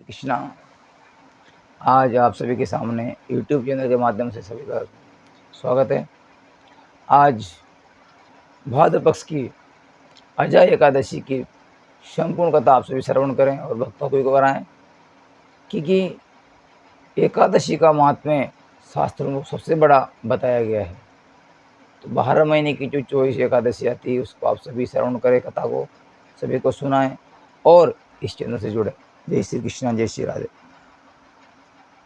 कृष्णा। आज आप सभी के सामने यूट्यूब चैनल के माध्यम से सभी का स्वागत है। आज भाद्र पक्ष की अजय एकादशी की संपूर्ण कथा आप सभी श्रवण करें और भक्तों को कराएं, क्योंकि एकादशी का महात्म्य शास्त्रों में सबसे बड़ा बताया गया है। तो 12 महीने की जो 24 एकादशी आती है उसको आप सभी श्रवण करें, कथा को सभी को सुनाएं और इस चैनल से जुड़े। जय श्री कृष्णा, जय श्री राधे।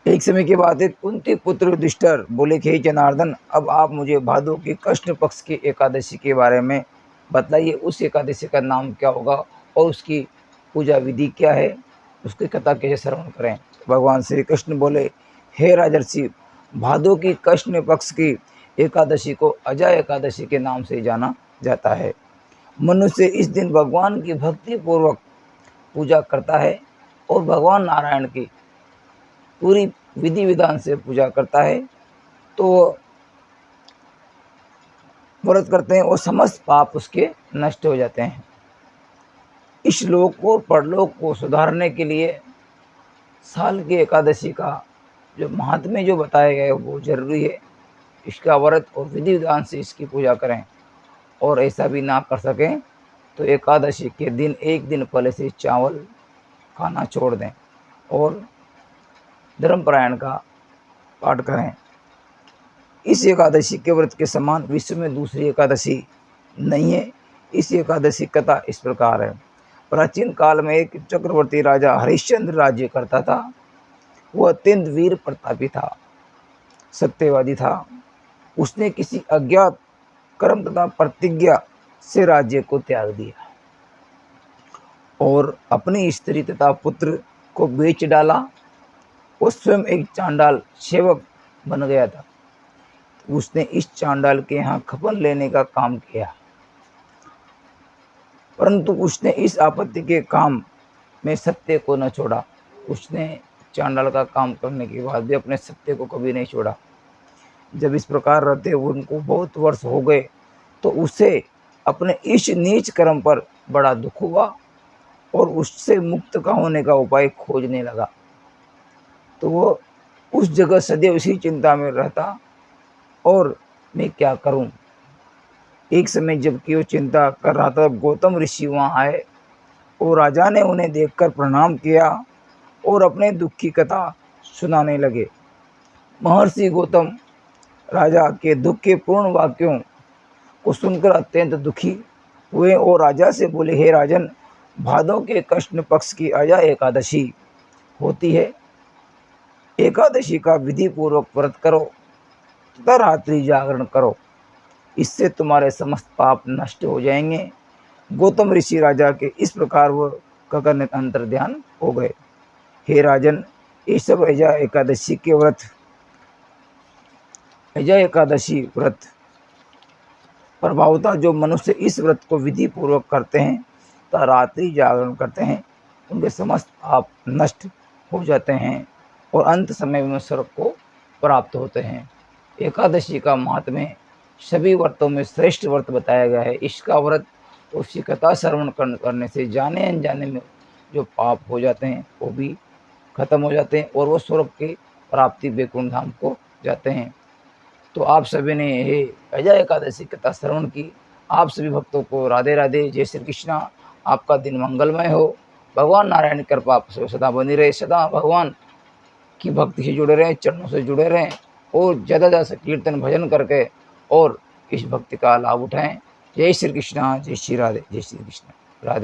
एक समय की बात है, कुंती पुत्र युधिष्ठिर बोले कि हे जनार्दन, अब आप मुझे भादो की कृष्ण पक्ष की एकादशी के बारे में बतलाइए। उस एकादशी का नाम क्या होगा और उसकी पूजा विधि क्या है, उसकी कथा कैसे श्रवण करें। भगवान श्री कृष्ण बोले, हे राजर्षि, भादो की कृष्ण पक्ष की एकादशी को अजय एकादशी के नाम से जाना जाता है। मनुष्य इस दिन भगवान की भक्ति पूर्वक पूजा करता है और भगवान नारायण की पूरी विधि विधान से पूजा करता है, तो व्रत करते हैं और समस्त पाप उसके नष्ट हो जाते हैं। इस लोक और परलोक को सुधारने के लिए साल की एकादशी का जो महात्म्य जो बताया गया है वो जरूरी है। इसका व्रत और विधि विधान से इसकी पूजा करें, और ऐसा भी ना कर सकें तो एकादशी के दिन एक दिन पहले से चावल खाना छोड़ दें और धर्मपरायण का पाठ करें। इस एकादशी के व्रत के समान विश्व में दूसरी एकादशी नहीं है। इस एकादशी कथा इस प्रकार है। प्राचीन काल में एक चक्रवर्ती राजा हरिश्चंद्र राज्य करता था। वह अत्यंत वीर प्रतापी था, सत्यवादी था। उसने किसी अज्ञात कर्म तथा प्रतिज्ञा से राज्य को त्याग दिया और अपनी स्त्री तथा पुत्र को बेच डाला। वो स्वयं एक चांडाल सेवक बन गया था। उसने इस चांडाल के यहाँ खपन लेने का काम किया, परंतु उसने इस आपत्ति के काम में सत्य को न छोड़ा। उसने चांडाल का काम करने के बाद भी अपने सत्य को कभी नहीं छोड़ा। जब इस प्रकार रहते उनको बहुत वर्ष हो गए तो उसे अपने इस नीच कर्म पर बड़ा दुख हुआ और उससे मुक्त का होने का उपाय खोजने लगा। तो वो उस जगह सदैव इसी चिंता में रहता और मैं क्या करूं। एक समय जबकि वो चिंता कर रहा था, गौतम ऋषि वहाँ आए और राजा ने उन्हें देखकर प्रणाम किया और अपने दुख की कथा सुनाने लगे। महर्षि गौतम राजा के दुख के पूर्ण वाक्यों को सुनकर अत्यंत दुखी हुए और राजा से बोले, हे राजन, भादों के कृष्ण पक्ष की अजय एकादशी होती है। एकादशी का विधि पूर्वक व्रत करो तथा रात्रि जागरण करो, इससे तुम्हारे समस्त पाप नष्ट हो जाएंगे। गौतम ऋषि राजा के इस प्रकार वह कहकर अंतर ध्यान हो गए। हे राजन, ये सब अजय एकादशी के व्रत, अजय एकादशी व्रत प्रभावतः जो मनुष्य इस व्रत को विधि पूर्वक करते हैं तथा रात्रि जागरण करते हैं, उनके समस्त पाप नष्ट हो जाते हैं और अंत समय में स्वर्ग को प्राप्त होते हैं। एकादशी का महात्म्य सभी व्रतों में श्रेष्ठ व्रत बताया गया है। इसका व्रत उसकी कथा श्रवण करने से जाने अनजाने में जो पाप हो जाते हैं वो भी खत्म हो जाते हैं और वो स्वर्ग की प्राप्ति वैकुंठ धाम को जाते हैं। तो आप सभी ने ये अजय एकादशी कथा श्रवण की। आप सभी भक्तों को राधे राधे, जय श्री कृष्णा। आपका दिन मंगलमय हो। भगवान नारायण की कृपा आप सदा बनी रहे। सदा भगवान की भक्ति से जुड़े रहें, चरणों से जुड़े रहें और ज़्यादा से कीर्तन भजन करके और इस भक्ति का लाभ उठाएं। जय श्री कृष्णा, जय श्री राधे, जय श्री कृष्ण, राधे।